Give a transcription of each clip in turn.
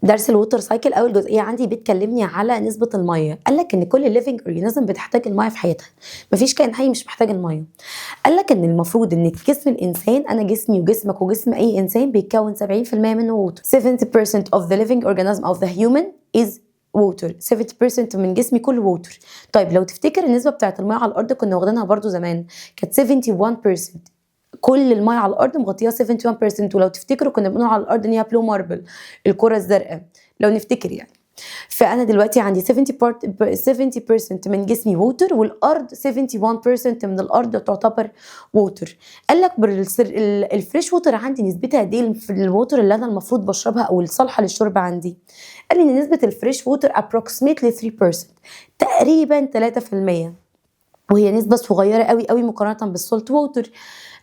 درس الووتر سايكل اول جزئيه عندي بتكلمني على نسبه الميه. قال لك ان كل ليفنج اورجانيزم بتحتاج الميه في حياتها، مفيش كائن حي مش محتاج الميه. قال لك ان المفروض ان جسم الانسان، انا جسمي وجسمك وجسم اي انسان بيتكون 70% منه ووتر. 70% of the living organism of the human is water. 70% من جسمي كله ووتر. طيب لو تفتكر النسبه بتاعت الميه على الارض كنا واخدينها برضو زمان، كانت 71%. كل الميه على الارض مغطيها 71%. ولو تفتكروا كنا بنقول على الارض ان هي بلو ماربل، الكره الزرقاء لو نفتكر يعني. فانا دلوقتي عندي 70% من جسمي ووتر، والارض 71% من الارض تعتبر ووتر. قال لك الفريش ووتر عندي نسبتها قد ايه في الووتر اللي انا المفروض بشربها او الصالحه للشرب عندي؟ قال لي ان نسبه الفريش ووتر approximately 3%، تقريبا 3%، وهي نسبة صغيرة قوي قوي مقارنة بالسولت ووتر.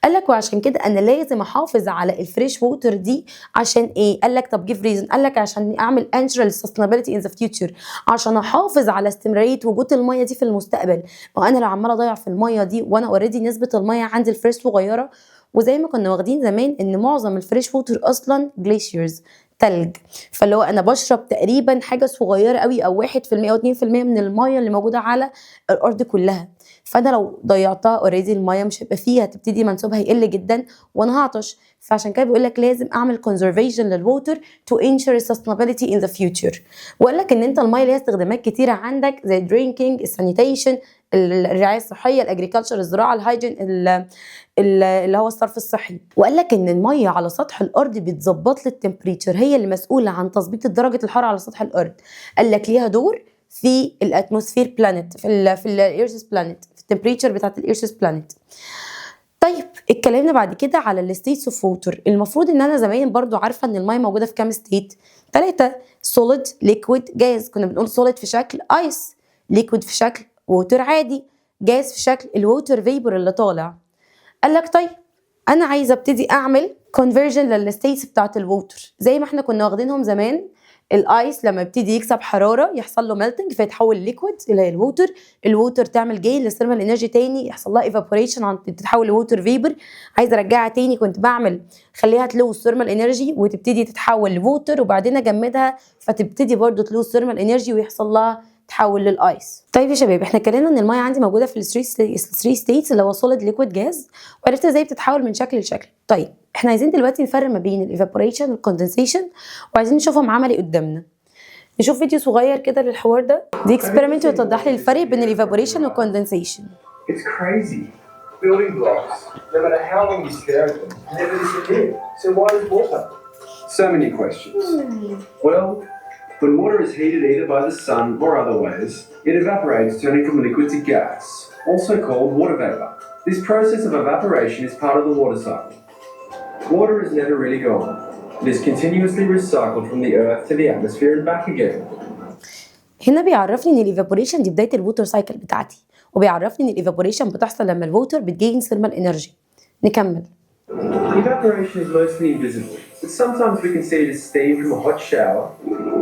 قال لك وعشان كده انا لازم احافظ على الفريش ووتر دي. عشان ايه؟ قال لك طب جيف ريزون. قال لك عشان اعمل انشر sustainability ان ذا فيوتشر، عشان احافظ على استمراريه وجود الميه دي في المستقبل. وانا لو عماله اضيع في الميه دي وانا اوريدي نسبه الميه عندي الفريش صغيره، وزي ما كنا واخدين زمان ان معظم الفريش ووتر اصلا جليشيرز، تلج. فاللي هو انا بشرب تقريبا حاجه صغيره قوي او 1% او 2% من الميه اللي موجوده على الارض كلها. فانا لو ضيعتها اوريدي الميه مش هيبقى فيها، هتبتدي منسوبها يقل جدا وانا هعطش. فعشان كده بيقول لك لازم اعمل conservation للووتر to ensure sustainability in the future. وقال لك ان انت الميه ليها استخدامات كتيره عندك زي drinking، السانيتيشن، الرعايه الصحيه، الاجريكلتشر، الزراعه، الهايجين، اللي هو الصرف الصحي. وقال لك ان الميه على سطح الارض بتظبط لي التمبريتشر، هي اللي مسؤوله عن تظبيط درجه الحراره على سطح الارض. قال لك ليها دور في الاتموسفير بلانت، في الايرث بلانت، في التمبريتشر بتاعت الايرث بلانت. طيب اتكلمنا بعد كده على الستيتس اوف ووتر. المفروض ان انا زمان برضو عارفه ان الميه موجوده في كام ستيت؟ 3: سوليد، ليكويد، جاز. كنا بنقول سوليد في شكل ايس، ليكويد في شكل ووتر عادي، جاز في شكل الووتر فيبر اللي طالع. قال لك طيب انا عايزه ابتدي اعمل كونفرجن للستيتس بتاعت الووتر زي ما احنا كنا واخدينهم زمان. الايس لما يبتدي يكسب حراره يحصل له ميلتنج فيتحول لليكويد اللي هي الووتر. الووتر تعمل جين للثيرمال انرجي تاني، يحصل لها ايفابوريشن تتحول لووتر فيبر. عايزه ارجعها تاني، كنت بعمل خليها تلوز ثيرمال انرجي وتبتدي تتحول لووتر، وبعدين اجمدها فتبتدي برضو تلوز ثيرمال انرجي ويحصل لها تحول للايس. طيب يا شباب احنا اتكلمنا ان الميه عندي موجوده في الثري ستيتس اللي هو سوليد، ليكويد، جاز، وعرفت ازاي بتتحول من شكل لشكل. طيب احنا عايزين دلوقتي نفرق ما بين الايفابوريشن والكوندنسيشن، وعايزين نشوفهم عملي قدامنا. نشوف فيديو صغير كده للحوار ده. دي اكسبيرمنت وتوضح لي الفرق بين الايفابوريشن والكوندنسيشن. It's crazy. Building blocks, no matter how long you stare at them, never disappear. So why does water? So many questions. Well, when water is heated either by the sun or other ways, it evaporates, turning from liquid to gas, also called water vapor. This process of evaporation is part of the water cycle. Water is never really gone. It is continuously recycled from the earth to the atmosphere and back again. هنا بيعرفني ان الايفابوريشن دي بدايه الووتر سايكل بتاعتي، وبيعرفني ان الايفابوريشن بتحصل لما الووتر بتجين ثيرمال انرجي. نكمل. Evaporation is mostly invisible, but sometimes we can see it as steam from a hot shower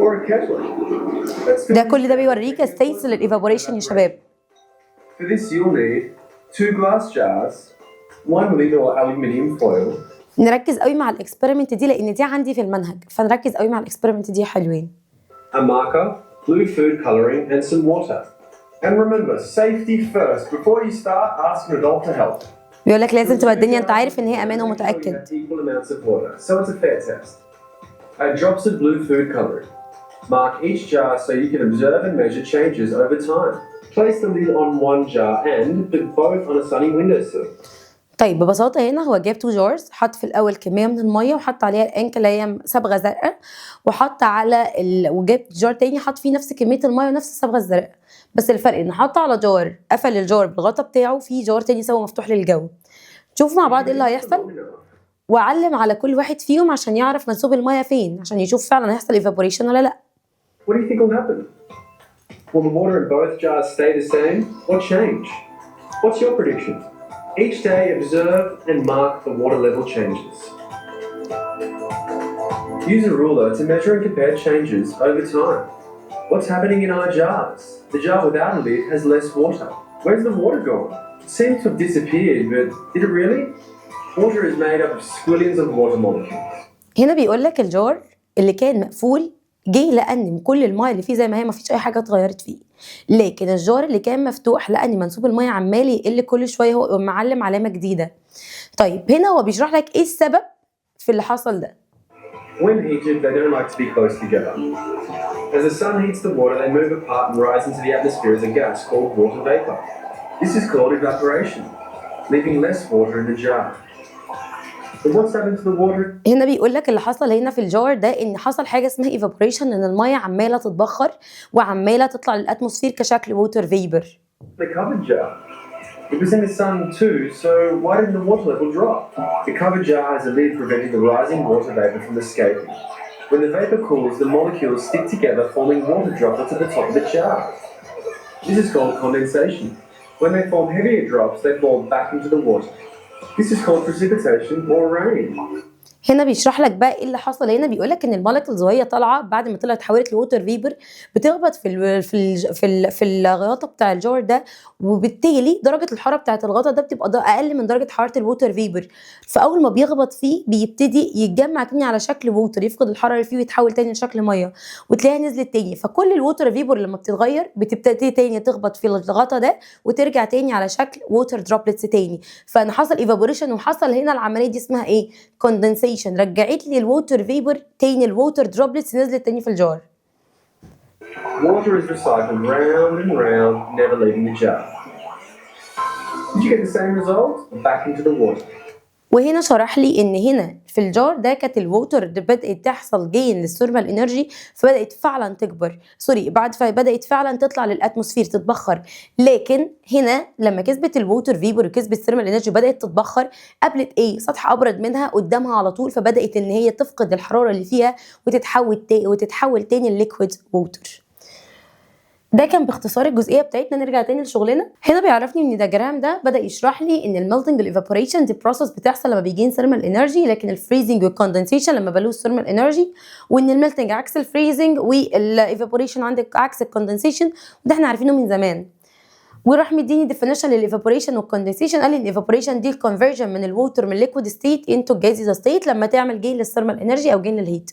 or a kettle. ده كل ده بيوريك ستيتس للايفابوريشن يا شباب. For this you'll need 2 glass jars, 1 lid or aluminium foil. نركز قوي مع الاكسبيرمنت دي لان دي عندي في المنهج، فنركز قوي مع الاكسبيرمنت دي حلوين. A marker, blue food coloring and some water. And remember, safety first. Before you start, ask an adult to help. بيقول لك لازم تبقى الدنيا انت عارف ان هي امان ومتاكد. Equal amounts of water, so it's a fair test. Add drops of blue food coloring. Mark each jar so you can observe and measure changes over time. Place the lid on one jar and put both on a sunny windowsill. طيب ببساطه هنا هو جاب 2 جارز، حط في الاول كميه من الميه وحط عليها الانك اللي هي صبغه زرقاء، وحط على وجاب جار تاني حط فيه نفس كميه الميه ونفس الصبغه الزرقاء، بس الفرق ان حط على جار قفل الجار بالغطا بتاعه، في جار تاني سوا مفتوح للجو. شوف مع بعض ايه اللي هيحصل، وعلم على كل واحد فيهم عشان يعرف منسوب الميه فين، عشان يشوف فعلا هيحصل ايفابوريشن ولا لا. What do you think will happen? Will the water in both jars stay the same or change? What's your prediction? Each day observe and mark the water level changes. Use a ruler to measure and compare changes over time. What's happening in our jars? The jar without a lid has less water. Where's the water gone? It seems to have disappeared, but did it really? Water is made up of squillions of water molecules. هنا بيقول لك الجار اللي كان مقفول جه لقى ان كل الميه اللي فيه زي ما هي، مفيش اي حاجه اتغيرت فيه. لكن الجار اللي كان مفتوح لقى ان منسوب الميه عمال يقل كل شويه، هو معلم علامه جديده. طيب هنا هو بيشرح لك ايه السبب في اللي حصل ده. When heated, they don't like to be close together. As the sun heats the water, they move apart and rise into the atmosphere as a gas called water vapor. This is called evaporation, leaving less water in the jar. But what's happened to the water? هنا بيقول لك اللي حصل هنا في الجار ده ان حصل حاجه اسمها ايفابوريشن، ان الميه عماله تتبخر وعماله تطلع للاتموسفير كشكل ووتر فيبر. The covered jar. It was in the sun too, so why didn't the water level drop? The covered jar has a lid preventing the rising water vapor from escaping. When the vapor cools, the molecules stick together, forming water droplets at the top of the jar. This is called condensation. When they form heavier drops, they fall back into the water. This is called precipitation or rain. هنا بيشرح لك بقى ايه اللي حصل. هنا بيقول لك ان المولكيولز وهي طالعه بعد ما طلعت اتحولت لووتر فيبر بتخبط في الغطا بتاع الجار ده، وبالتالي درجه الحراره بتاعه الغطا ده بتبقى اقل من درجه حراره الووتر فيبر. فاول ما بيخبط فيه بيبتدي يتجمع تاني على شكل ووتر، يفقد الحراره اللي فيه ويتحول تاني لشكل ميه، وتلاقيها نزلت تاني. فكل الووتر فيبر لما بتتغير بتبتدي تاني تخبط في الغطا ده وترجع تاني على شكل ووتر دروبلتس تاني. فانا حصل ايفابوريشن، وحصل هنا العمليه دي اسمها ايه؟ كوندنسيشن. رجعت لي الووتر فيبر تاني، الووتر دروبلتس نزلت تاني في الجار. Water is recycled round and round, never leaving the jar. Did you get the same result? Back into the water. وهنا شرح لي ان هنا في الجار ده كانت الووتر بدات تحصل جين للثيرمال انرجي، فبدات فعلا تكبر فبدات فعلا تطلع للاتموسفير تتبخر. لكن هنا لما كسبت الووتر فيبر وكسبت الثيرمال انرجي بدات تتبخر، قابلت ايه؟ سطح ابرد منها قدامها على طول، فبدات ان هي تفقد الحراره اللي فيها وتتحول تاني لليكويد ووتر. ده كان باختصار الجزئيه بتاعتنا. نرجع تاني لشغلنا. هنا بيعرفني ان الدياجرام ده بدا يشرح لي ان الميلتنج والايفابوريشن دي بروسس بتحصل لما بيجين ثيرمال انرجي، لكن الفريزنج والكوندنسيشن لما بلوز ثيرمال انرجي، وان الميلتنج عكس الفريزنج والايفابوريشن عندك عكس الكوندنسيشن، وده احنا عارفينه من زمان. وراح مديني ديفينيشن للايفابوريشن والكوندنسيشن. قال لي ان الايفابوريشن دي الكونفرجن من الووتر من الليكويد ستيت انتو الجازيوس ستيت لما تعمل جين للثيرمال انرجي او جين للهيت.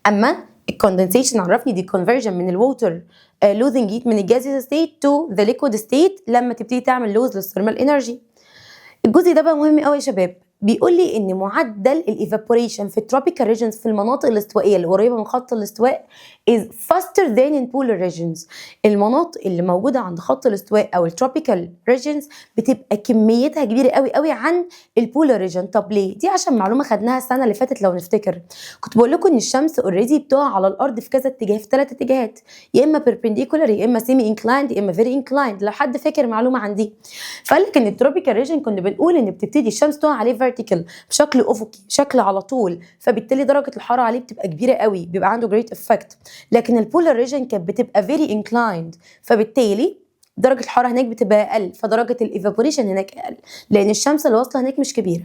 اما الكوندنسيشن عرفني دي conversion من الووتر losing heat من الجازيوس ستيت to the liquid state لما تبتدي تعمل لوز للثيرمال انرجي. الجزء ده بقى مهم قوي يا شباب. بيقول لي ان معدل الايفابوريشن في التروبيكال ريجنز في المناطق الاستوائيه اللي قريبه من خط الاستواء is faster than in polar regions. المناطق اللي موجوده عند خط الاستواء او التروبيكال ريجنز بتبقى كميتها كبيره قوي قوي عن البولار ريجن. طب ليه؟ دي عشان معلومه خدناها السنه اللي فاتت لو نفتكر. كنت بقول لكم ان الشمس اوريدي بتقع على الارض في كذا اتجاه، في 3 اتجاهات، يا اما perpendicular يا اما semi inclined يا اما very inclined. لو حد فاكر معلومه عن دي، فقال لك ان التروبيكال ريجن كنا بنقول ان بتبتدي الشمس تقع عليه vertical بشكل افقي، شكل على طول، فبالتالي درجه الحراره عليه بتبقى كبيره قوي، بيبقى عنده great effect. لكن البولار ريجن كانت بتبقى very inclined، فبالتالي درجه الحراره هناك بتبقى اقل، فدرجه الايفابوريشن هناك اقل لان الشمس اللي واصله هناك مش كبيره.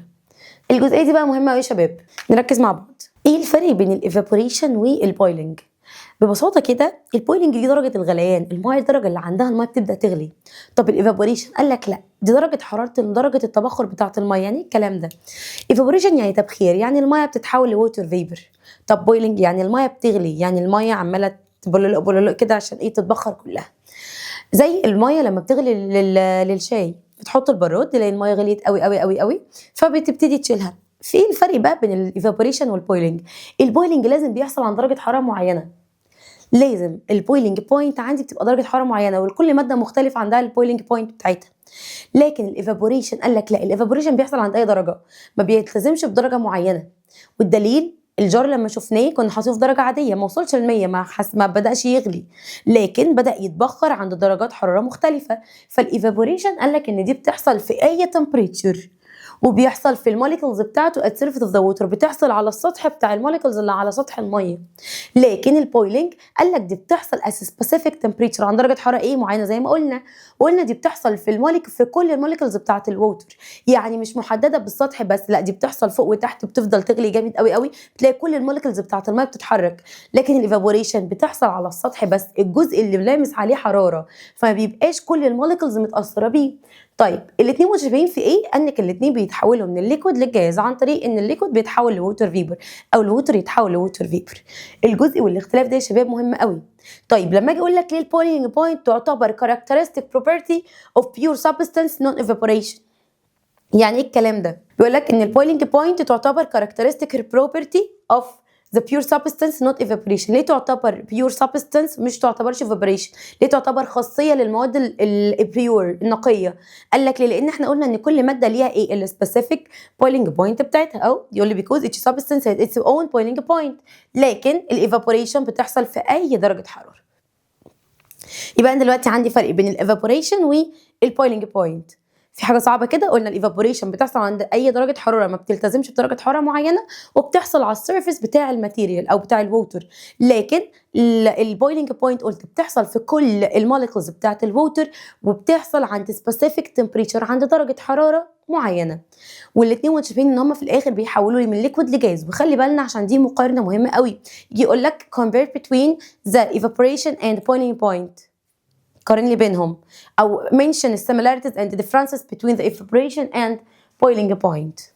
الجزئيه دي بقى مهمه قوي يا شباب، نركز مع بعض. ايه الفرق بين الايفابوريشن والبويلنج؟ ببساطه كده البويلنج دي درجه الغليان، الميه الدرجه اللي عندها الميه بتبدا تغلي. طب الايفابوريشن قال لك لا، دي درجه حراره درجه التبخر بتاعه الميه. يعني الكلام ده ايفابوريشن يعني تبخير، يعني الميه بتتحول لووتر فيبر. طب بويلنج يعني الميه بتغلي، يعني الميه عماله تبلق كده عشان ايه؟ تتبخر كلها. زي الميه لما بتغلي للشاي بتحط البراد تلاقي الميه غليت قوي قوي قوي قوي فبتبتدي تشيلها. في ايه الفرق بقى بين الايفابوريشن والبويلنج؟ البويلنج لازم بيحصل عند درجه حراره معينه، لازم البويلنج بوينت عندي بتبقى درجه حراره معينه، وكل ماده مختلف عندها البويلنج بوينت بتاعتها. لكن الايفابوريشن قال لك لا، الايفابوريشن بيحصل عند اي درجه، ما بيلتزمش بدرجه معينه. والدليل الجار لما شفناه كنا حاطينه في درجه عاديه، ما وصلش ل100، ما بداش يغلي، لكن بدا يتبخر عند درجات حراره مختلفه. فالايفابوريشن قال لك ان دي بتحصل في اي تمبريتشر، وبيحصل في الموليكولز بتاعته at surface of the water، بتحصل على السطح بتاع الموليكولز اللي على سطح الميه. لكن البويلنج قال لك دي بتحصل at specific temperature عند درجه حراره ايه معينه، زي ما قلنا دي بتحصل في كل الموليكولز بتاعه الووتر، يعني مش محدده بالسطح بس، لا دي بتحصل فوق وتحت، بتفضل تغلي جامد قوي قوي، بتلاقي كل الموليكولز بتاعه الميه بتتحرك. لكن الايفابوريشن بتحصل على السطح بس، الجزء اللي لامس عليه حراره، فما بيبقاش كل الموليكولز متاثره بيه. طيب الاثنين متشابهين في ايه؟ انك الاثنين بتحوله من الليكويد للجاز عن طريق ان الليكويد بيتحول لووتر فيبر او الووتر يتحول لووتر فيبر. الجزء والاختلاف ده يا شباب مهم قوي. طيب لما اجي اقول لك ليه البويلينج بوينت تعتبر characteristic property of pure substance non evaporation، يعني ايه الكلام ده؟ بيقول لك ان البويلينج بوينت تعتبر characteristic property of the pure substance not evaporation. ليه تعتبر pure substance مش تعتبرش evaporation؟ ليه تعتبر خاصيه للمواد البيور النقيه؟ قال لك ليه؟ لان احنا قلنا ان كل ماده ليها ايه السبيسيفيك بويلينج بوينت بتاعتها، او يقول لي because each substance has its own boiling point. لكن الايفابوريشن بتحصل في اي درجه حراره. يبقى انا دلوقتي عندي فرق بين الايفابوريشن والبويلينج بوينت. في حاجه صعبه كده، قلنا الايفابوريشن بتحصل عند اي درجه حراره ما بتلتزمش بدرجه حراره معينه وبتحصل على السيرفيس بتاع الماتيريال او بتاع الووتر. لكن البويلينج بوينت قلت بتحصل في كل الموليكولز بتاعه الووتر وبتحصل عند سبيسيفيك تمبريتشر عند درجه حراره معينه. والاثنين متشابهين ان هم في الاخر بيحولوا لي من ليكويد لجاز. وخلي بالنا عشان دي مقارنه مهمه قوي، يجي يقول لك compare between the evaporation and boiling point، قارن لي بينهم، او mention the similarities and the differences between the evaporation and boiling point.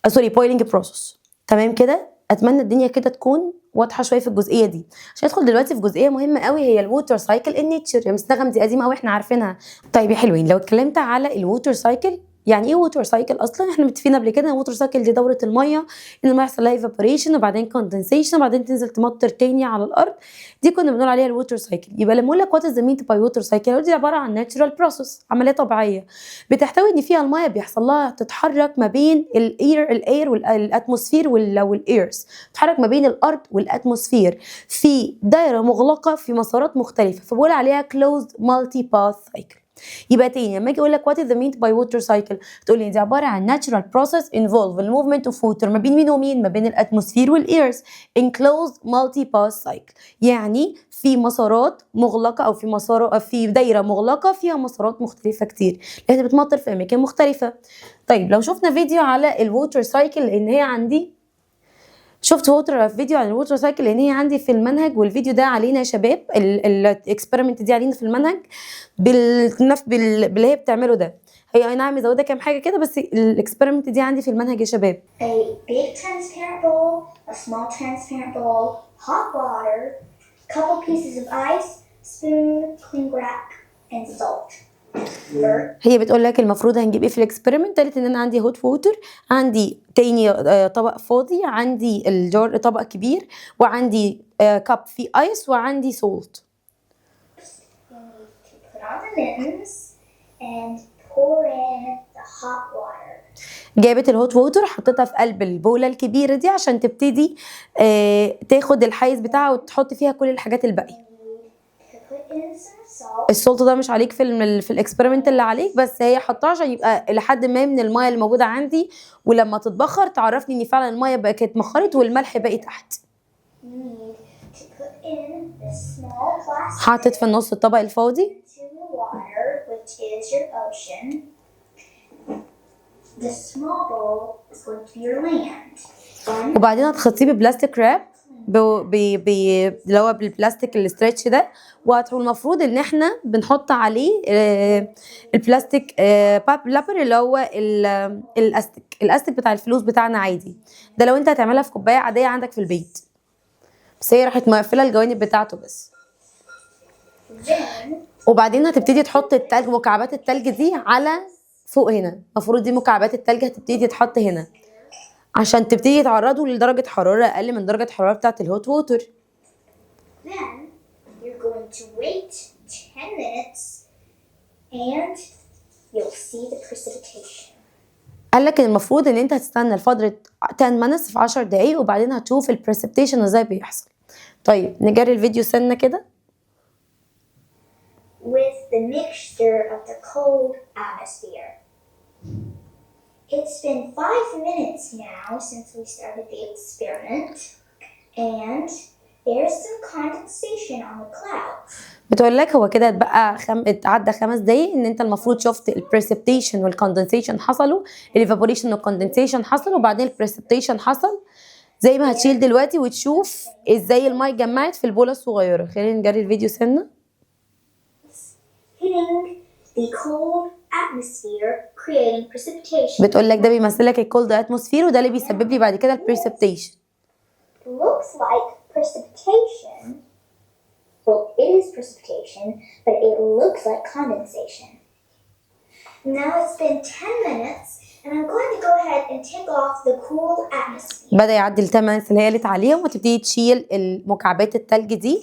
boiling process. تمام كده؟ اتمنى الدنيا كده تكون واضحه شويه في الجزئيه دي. عشان ندخل دلوقتي في جزئيه مهمه قوي هي الووتر سايكل ان نيتشر. يا مس نغم دي قديمه قوي احنا عارفينها. طيب يا حلوين، لو اتكلمت على الووتر سايكل، يعني ايه ووتر سايكل اصلا؟ احنا متفقين قبل كده ان الووتر سايكل دي دوره الميه، ان الميه يحصل لها ايفابوريشن وبعدين كوندنسيشن وبعدين تنزل تمطر تاني على الارض. دي كنا بنقول عليها الووتر سايكل. يبقى لما اقول لك وات از مينت باي ووتر سايكل، دي عباره عن ناتشرال بروسيس، عمليه طبيعيه بتحتوي ان فيها الميه بيحصل لها تتحرك ما بين الاير والاتموسفير والايرز، تتحرك ما بين الارض والاتموسفير في دايره مغلقه في مسارات مختلفه، فبقول عليها closed multi path cycle. يبقى تاني لما اجي اقول لك what is the meant by water cycle، تقول لي دي عباره عن natural process involve the movement of water ما بين مين ومين، ما بين الاتموسفير والايرز in closed multi path cycle، يعني في مسارات مغلقه او في دايره مغلقه فيها مسارات مختلفه كتير لان بتمطر في اماكن مختلفه. طيب لو شفنا فيديو على الووتر سايكل، لان هي عندي شفت فيديو عن الووتر سايكل لان هي عندي في المنهج، والفيديو ده علينا يا شباب، الاكسبيرمنت دي علينا في المنهج باللي هي بتعمله ده. هي اي نعم مزوده كام حاجه كده، بس الاكسبيرمنت دي عندي في المنهج يا شباب. A big transparent bowl, a small transparent bowl, hot water, couple pieces of ice, spoon, cling wrap, and salt. هي بتقول لك المفروض هنجيب ايه في الاكسبيرمنت. قالت ان انا عندي هوت ووتر، عندي تاني طبق فاضي، عندي الجار طبق كبير، وعندي كاب فيه ايس، وعندي سولت. You need to put on the mittens and pour in the hot water. جابت الهوت ووتر حطيتها في قلب البولة الكبيرة دي عشان تبتدي تاخد الحيز بتاعها وتحط فيها كل الحاجات الباقية. To put in some salt. السولت ده مش عليك في الاكسبيرمنت اللي عليك، بس هي حطاه عشان يبقى لحد ما من المايه اللي موجوده عندي، ولما تتبخر تعرفني ان فعلا المايه بقت اتبخرت والملح باقي تحت. You need to put in the small plastic حطت في النص الطبق الفاضي into the water, which is your ocean. The small bowl is going to be your land. وبعدين هتخطيه ببلاستيك راب اللي هو بالبلاستيك الاسترتش ده، والمفروض ان احنا بنحط عليه البلاستيك لابر اللي هو الاستيك بتاع الفلوس بتاعنا عادي. ده لو انت هتعملها في كوبايه عاديه عندك في البيت، بس هي راحت مقفله الجوانب بتاعته بس. Then وبعدين هتبتدي تحط التلج، مكعبات التلج دي على فوق هنا. المفروض دي مكعبات التلج هتبتدي تتحط هنا عشان تبتدي يتعرضوا لدرجة حرارة أقل من درجة الحرارة بتاعة الهوت ووتر. Then you're going to wait 10 minutes and you'll see the precipitation. قال لك المفروض ان انت هتستنى لفترة 10 minutes في 10 دقايق وبعدين هتشوف البريسبتيشن ازاي بيحصل. طيب نجري الفيديو سنة كده. With the mixture of the cold atmosphere. It's been 5 minutes now since we started the experiment, and there's some condensation on the clouds. بتقول لك هو كده اتبقى اتعدى 5 دقايق ان انت المفروض شفت البريسبتيشن والكوندنسيشن حصلوا، الايفابوريشن والكوندنسيشن حصل، وبعدين البريسبتيشن حصل زي ما هتشيل دلوقتي وتشوف ازاي الماء اتجمعت في البوله الصغيره. خلينا نجري الفيديو سنه. Hitting the cold atmosphere, creating precipitation. بتقول لك ده بيمثل لك الكولد اتموسفير، وده اللي بيسبب لي بعد كده البريسبتيشن. Looks like precipitation. Well, it is precipitation, but it looks like condensation. Now it's been 10 minutes, and I'm going to go ahead and take off the cool atmosphere. بدأ يعدي ال8 اللي هي قالت عليهم، وتبتدي تشيل المكعبات التلج دي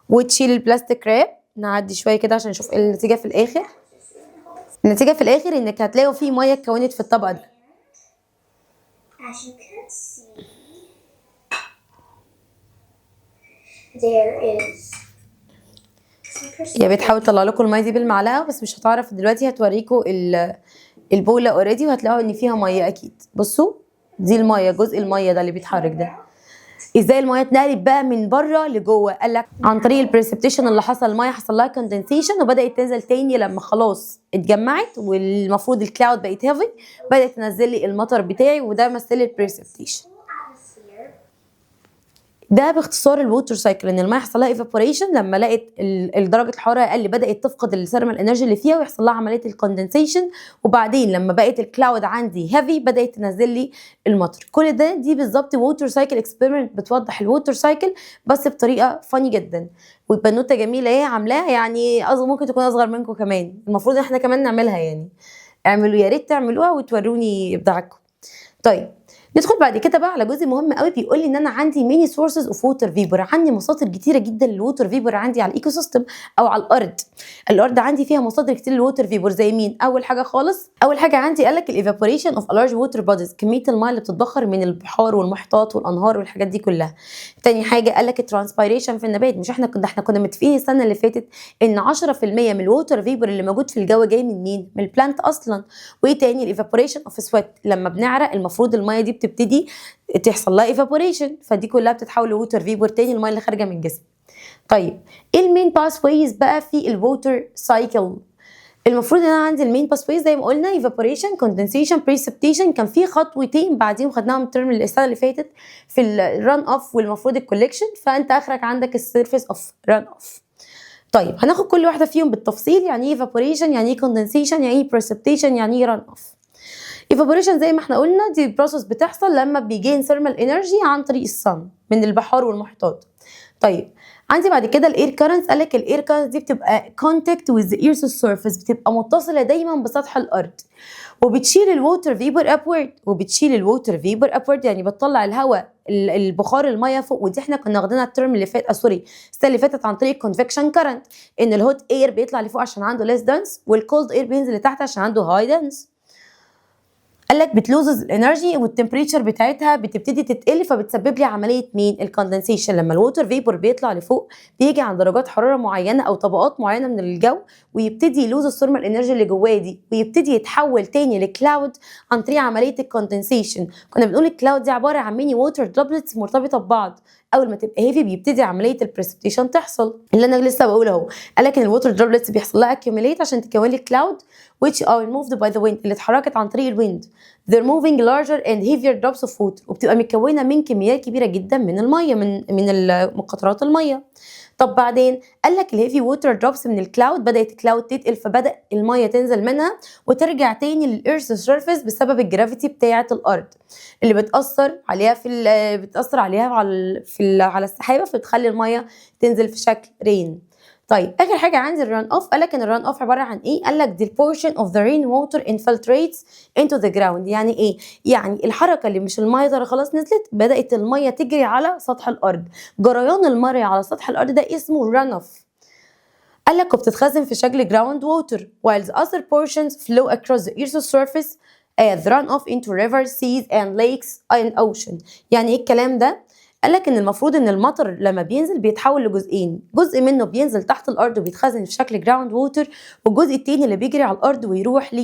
وتشيل البلاستيك راب. نعدي شويه كده عشان نشوف النتيجه في الاخر. النتيجه في الاخر انك هتلاقوا فيه ميه اتكونت في الطبق ده. As you can see, there is some هي بتحاول تطلع لكم الميه دي بالمعلقه، بس مش هتعرف دلوقتي. هتوريكم البوله اوريدي، وهتلاقوا ان فيها ميه اكيد. بصوا دي الميه، جزء الميه ده اللي بيتحرك ده. ازاي الميه اتنقلت بقى من بره لجوه؟ قال لك عن طريق البريسبتيشن اللي حصل. الميه حصل لها كوندنسيشن وبدات تنزل تاني لما خلاص اتجمعت، والمفروض الكلاود بقت هيفي، بدات تنزل لي المطر بتاعي، وده مثل البريسبتيشن. atmosphere. ده باختصار الووتر سايكل، ان الميه يحصل لها ايفابوريشن لما لقت درجه الحراره اقل، بدات تفقد الثيرمال انرجي اللي فيها ويحصل لها عمليه الكوندنسيشن. وبعدين لما بقت الكلاود عندي هيفي بدات تنزل لي المطر. كل ده دي بالظبط ووتر سايكل اكسبيرمنت بتوضح الووتر سايكل بس بطريقه فاني جدا، وبنوته جميله ايه عاملاها، يعني ممكن تكون اصغر منكم كمان. المفروض احنا كمان نعملها، يعني اعملوا، يا ريت تعملوها وتوروني ابداعكم. طيب ندخل بعد كده بقى على جزء مهم قوي. بيقول لي ان انا عندي ميني سورسز اوف ووتر فيبر، عندي مصادر كتيره جدا للووتر فيبر عندي على الايكو سيستم او على الارض. الارض عندي فيها مصادر كتير للووتر فيبر، زي مين؟ اول حاجه خالص، اول حاجه عندي قال لك الايفابوريشن اوف لارج ووتر بوديز، كميه الماء اللي بتتبخر من البحار والمحيطات والانهار والحاجات دي كلها. تاني حاجه قال لك الترانسبيريشن في النبات. مش احنا كنا متفقين السنه اللي فاتت ان 10% من الووتر فيبر اللي موجود في الجو جاي من مين؟ من البلانت اصلا. وايه تاني؟ الايفابوريشن اوف سويت، لما بنعرق المفروض الميه دي بتبتدي تحصل لها ايفابوريشن، فدي كلها بتتحول لووتر فيبر تاني، الميه اللي خارجه من الجسم. طيب ايه المين باس ويز بقى في الووتر سايكل؟ المفروض ان انا عندي المين باس ويز زي ما قلنا ايفابوريشن، كوندنسيشن، بريسبتيشن. كان في خطوتين بعدين خدناهم الترم السنه اللي فاتت في الران اوف والمفروض الكولكشن، فانت اخرك عندك السيرفيس اوف ران اوف. طيب هناخد كل واحده فيهم بالتفصيل، يعني ايه ايفابوريشن، يعني ايه كوندنسيشن، يعني ايه بريسبتيشن، يعني ايه ران اوف. ايفابوريشن زي ما احنا قلنا دي بروسس بتحصل لما بيجين ثيرمال انرجي عن طريق الصن من البحار والمحيطات. طيب عندي بعد كده الاير كارنتس. قال لك الاير كارنتس دي بتبقى كونتاكت وذ ذا ايرث سيرفيس، بتبقى متصله دايما بسطح الارض، وبتشيل الووتر فيبر ابورد، وبتشيل الووتر فيبر ابورد يعني بتطلع الهواء البخار الميه فوق. ودي احنا كنا واخدينها الترم اللي فات سوري السنه اللي فاتت عن طريق الكونفكشن كارنت، ان الهوت اير بيطلع لفوق عشان عنده ليس دنس، والكولد اير بينزل لتحت عشان عنده هاي دنس. قال لك بتلوزز الانرجي والتمبريتشر بتاعتها بتبتدي تتقل، فبتسبب لي عمليه مين؟ الكوندنسيشن. لما الووتر فيبر بيطلع لفوق بيجي عند درجات حراره معينه او طبقات معينه من الجو، ويبتدي يلوز الثيرمال انرجي اللي جواه دي، ويبتدي يتحول تاني لكلاود عن طريق عمليه الكوندنسيشن. كنا بنقول الكلاود دي عباره عن ميني ووتر دروبلتس مرتبطه ببعض. اول ما تبقى هيفي بيبتدي عمليه البريسبتيشن تحصل، اللي انا لسه بقوله اهو. قال لك ان الووتر دروبلتس بيحصل لها accumulate عشان تكون لي كلاود which are moved by the wind، اللي اتحركت عن طريق الويند. they're moving larger and heavier drops of water، وبتبقى متكونه من كميات كبيره جدا من الميه، من مقطرات الميه. طب بعدين قال لك الهيفي ووتر دروبس من الكلاود، بدات الكلاود تتقل، فبدا الميه تنزل منها وترجع تاني للإيرث سيرفيس بسبب الجرافيتي بتاعه الارض اللي بتاثر عليها على السحابه، فبتخلي الميه تنزل في شكل رين. طيب اخر حاجه عندي الران اوف. قال لك ان الران اوف عباره عن ايه؟ قال لك the portion of the rain water infiltrates into the ground. يعني ايه؟ يعني الحركه اللي مش الميه خلاص نزلت، بدات الميه تجري على سطح الارض. جريان الميه على سطح الارض ده اسمه ران اوف. قال لك وبتتخزن في شكل ground water while the other portions flow across the earth's surface as runoff into rivers, seas and lakes and ocean. يعني ايه الكلام ده؟ قال لك ان المفروض ان المطر لما بينزل بيتحول لجزئين، جزء منه بينزل تحت الارض وبيتخزن في شكل جراوند ووتر، والجزء التاني اللي بيجري على الارض ويروح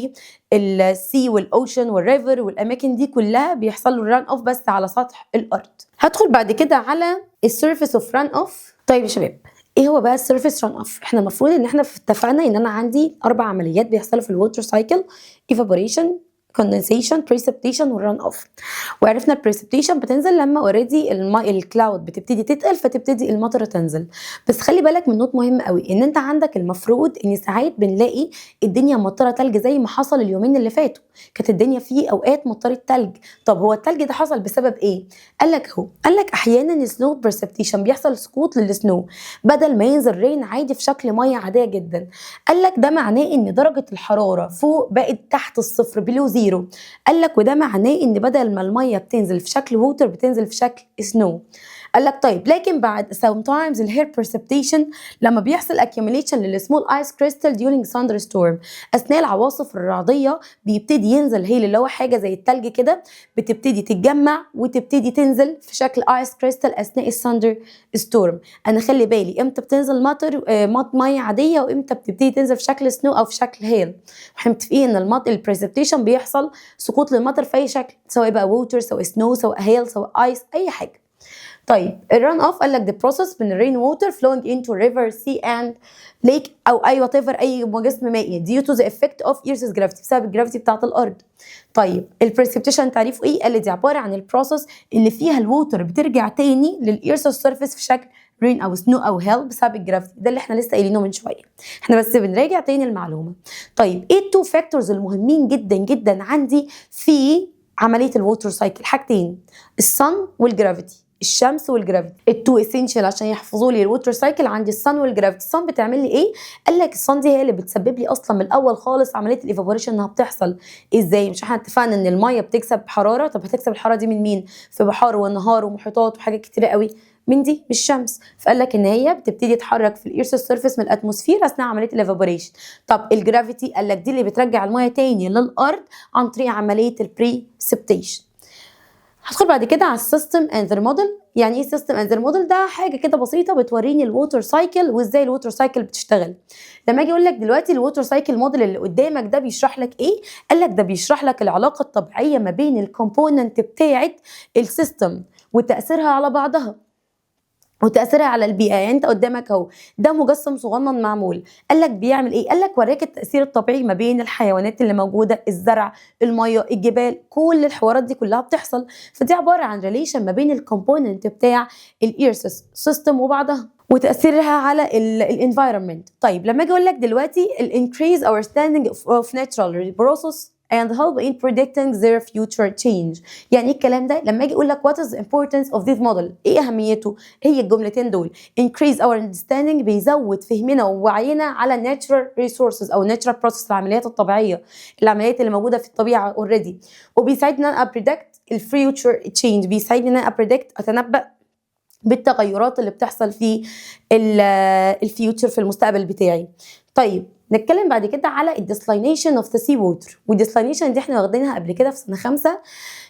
للسي والاوشن والريفر والاماكن دي كلها بيحصل له ران اوف بس على سطح الارض. هدخل بعد كده على السيرفيس اوف ران اوف. طيب يا شباب ايه هو بقى السيرفيس ران اوف؟ احنا المفروض ان احنا اتفقنا ان انا عندي 4 عمليات بيحصلوا في الووتر سايكل: ايفابوريشن، condensation precipitation والران اوف. وعرفنا البريسبتيشن بتنزل لما اوريدي الكلاود بتبتدي تتقل فتبتدي المطره تنزل. بس خلي بالك من نوت مهم قوي، ان انت عندك المفروض ان ساعات بنلاقي الدنيا مطره تلج زي ما حصل اليومين اللي فاتوا، كانت الدنيا فيه اوقات مطرت تلج. طب هو التلج ده حصل بسبب ايه؟ قال لك احيانا السنو بريسبتيشن بيحصل سقوط للسنو بدل ما ينزل رين عادي في شكل ميه عاديه جدا. قال لك ده معناه ان درجه الحراره فوق بقت تحت الصفر بلو زيرو. قال لك وده معناه ان بدل ما الميه بتنزل في شكل ووتر بتنزل في شكل سنو. قال لك طيب لكن بعد sometimes الهير precipitation لما بيحصل accumulation للسمول ice crystal during thunderstorm اثناء العواصف الرعديه بيبتدي ينزل هيل اللي هو حاجه زي التلج كده، بتبتدي تتجمع وتبتدي تنزل في شكل ice crystal اثناء الثاندر ستورم. انا خلي بالي امتى بتنزل ميه عاديه وامتى بتبتدي تنزل في شكل سنو او في شكل هيل. واحنا متفقين ان البريسبتيشن بيحصل سقوط للمطر في اي شكل، سواء بقى ووتر سواء سنو سواء هيل سواء ايس اي حاجه. طيب الران اوف قال لك the process من الرين ووتر flowing into river sea and lake او اي whatever اي جسم مائي due to the effect of earth's gravity بسبب الجرافيتي بتاعه الارض. طيب البريسبتيشن تعريفه ايه؟ قال لي دي عباره عن البروسيس اللي فيها الووتر بترجع تاني للإيرث سيرفيس في شكل رين او سنو او هيل بسبب الجرافيتي. ده اللي احنا لسه قايلينه من شويه، احنا بس بنراجع تاني المعلومه. طيب ايه التو فاكتورز المهمين جدا جدا عندي في عمليه الووتر سايكل؟ حاجتين، الصن والجرافيتي، الشمس والجرافيتي. التو اسينشال عشان يحفظوا لي الووتر سايكل عندي الصن والجرافيتي. الصن بتعمل لي ايه؟ قال لك الصن دي هي اللي بتسبب لي اصلا من الاول خالص عمليه الايفابوريشن انها بتحصل. ازاي؟ مش احنا اتفقنا ان الميه بتكسب حراره؟ طب هتكسب الحراره دي من مين؟ في بحار ونهار ومحيطات وحاجات كتيره قوي من دي مش الشمس. فقال لك ان هي بتبتدي تتحرك في الايرث سيرفيس من الاتموسفير اثناء عمليه الايفابوريشن. طب الجرافيتي قال لك دي اللي بترجع الميه تاني للارض عن طريق عمليه البريسبتيشن. هدخل بعد كده على السيستم اند ذير موديل. يعني ايه سيستم اند ذير موديل؟ ده حاجه كده بسيطه بتوريني الووتر سايكل وازاي الووتر سايكل بتشتغل. لما اجي اقول لك دلوقتي الووتر سايكل موديل اللي قدامك ده بيشرح لك ايه؟ قال لك ده بيشرح لك العلاقه الطبيعيه ما بين الكومبوننت بتاعه السيستم وتاثيرها على بعضها وتأثيرها على البيئة. يعني انت قدامك اهو ده مجسم صغنن معمول، قال لك بيعمل ايه؟ قال لك وراك التأثير الطبيعي ما بين الحيوانات اللي موجودة، الزرع، المية، الجبال، كل الحوارات دي كلها بتحصل. فدي عبارة عن ريليشن ما بين الكومبوننت بتاع الايرث سيستم وبعضها وتأثيرها على الانفايرمنت. طيب لما اجي اقول لك دلوقتي increase our understanding of natural process and help in predicting their future change. يعني ايه الكلام ده؟ لما اجي اقول لك what is the importance of this model، ايه اهميته؟ هي الجملتين دول. increase our understanding بيزود فهمنا ووعينا على natural resources او natural process العمليات الطبيعيه، العمليات اللي موجوده في الطبيعه already. وبيساعدنا ان predict الفيوتشر change، بيساعدني ان اتنبأ بالتغيرات اللي بتحصل في الفيوتشر في المستقبل بتاعي. طيب نتكلم بعد كده على الديسلاينيشن اوف ذا سي ووتر. والديسلاينيشن دي احنا واخدينها قبل كده في سنه 5،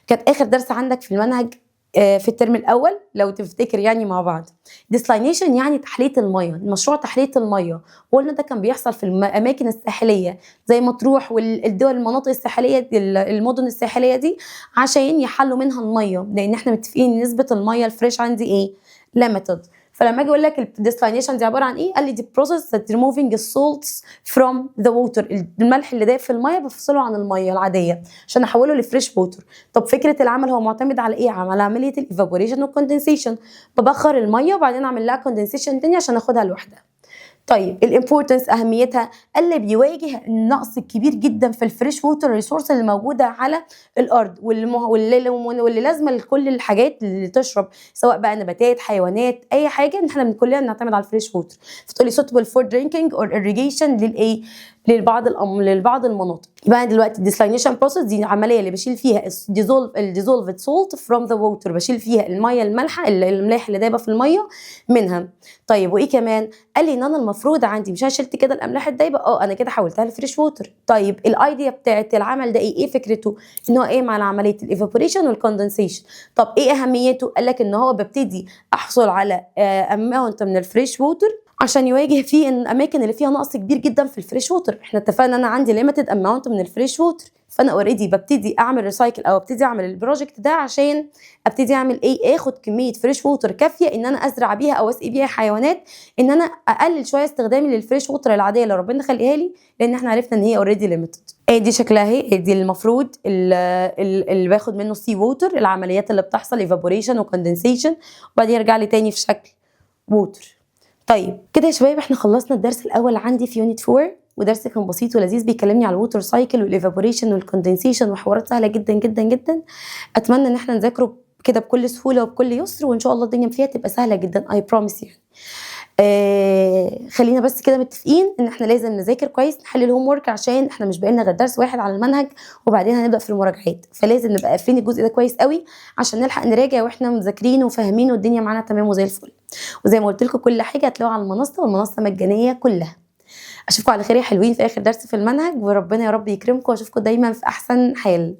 كانت اخر درس عندك في المنهج في الترم الاول لو تفتكر يعني مع بعض. ديسلاينيشن يعني تحليه الميه، مشروع تحليه الميه. وقلنا ده كان بيحصل في الاماكن الساحليه زي مطروح والدول المناطق الساحليه المدن الساحليه دي عشان يحلوا منها الميه، لان احنا متفقين نسبه الميه الفريش عندي ايه؟ limited. فلما اجي اقول لك الديسلاينيشن دي عباره عن ايه؟ قال لي دي بروسيس ذات ريموفينج السولتس فروم ذا ووتر، الملح اللي دايب في الميه بفصله عن الميه العاديه عشان احوله لفريش ووتر. طب فكره العمل هو معتمد على ايه؟ على عمليه الايفابوريشن والكوندنسيشن، ببخر الميه وبعدين اعمل لها كوندنسيشن تاني عشان اخدها لوحدها. طيب الامبورتنس اهميتها، اللي بيواجه النقص الكبير جدا في الفريش ووتر ريسورس اللي موجوده على الارض واللي لازمه لكل الحاجات اللي تشرب، سواء بقى نباتات حيوانات اي حاجه، ان احنا كلنا بنعتمد على الفريش ووتر. فتقولي suitable for drinking or irrigation للايه؟ للبعض المناطق. يبقى دلوقتي الديسلاينيشن بروسيس دي العمليه اللي بشيل فيها الديزولفد سولت فروم ذا ووتر، بشيل فيها الميه المالحه الملاح اللي دايبه في الميه منها. طيب وايه كمان؟ قال لي ان انا المفروض عندي مش انا شلت كده الاملاح الدايبه، انا كده حولتها لفريش ووتر. طيب الايديا بتاعت العمل ده ايه فكرته؟ ان هو قايم على عمليه الايفابوريشن والكوندنسيشن. طب ايه اهميته؟ قال لك ان هو ببتدي احصل على اماونت من الفريش ووتر عشان يواجه فيه الاماكن اللي فيها نقص كبير جدا في الفريش ووتر. احنا اتفقنا انا عندي ليميتد اماونت من الفريش ووتر، فانا اوريدي ببتدي اعمل ريسايكل او ابتدي اعمل البروجكت ده عشان ابتدي اعمل ايه، اخد كميه فريش ووتر كافيه ان انا ازرع بيها او اسقي بيها حيوانات، ان انا اقلل شويه استخدامي للفريش ووتر العاديه اللي ربنا خلقها لي، لان احنا عرفنا ان هي اوريدي ليميتد. دي شكلها اهي، دي المفروض اللي باخد منه سي ووتر، العمليات اللي بتحصل ايفابوريشن وكوندنسيشن، وبعدين يرجع لي تاني في شكل ووتر. طيب كده يا شباب احنا خلصنا الدرس الاول عندي في يونت 4، ودرس كان بسيط ولذيذ بيكلمني على الووتر سايكل والايفابوريشن والكوندنسيشن وحوارات سهله جدا جدا جدا. اتمنى ان احنا نذاكره كده بكل سهوله وبكل يسر، وان شاء الله الدنيا فيها تبقى سهله جدا اي بروميس يعني. خلينا بس كده متفقين ان احنا لازم نذاكر كويس، نحل الهوم ورك عشان احنا مش بقينا غير درس واحد على المنهج وبعدين هنبدا في المراجعات، فلازم نبقى قافلين الجزء ده كويس قوي عشان نلحق نراجع واحنا مذاكرين وفاهمين والدنيا معانا تمام وزي الفل. وزي ما قلت لكم كل حاجه هتلاقوها على المنصه، والمنصه مجانيه كلها. اشوفكم على خير يا حلوين في اخر درس في المنهج، وربنا يا رب يكرمكم واشوفكم دايما في احسن حال.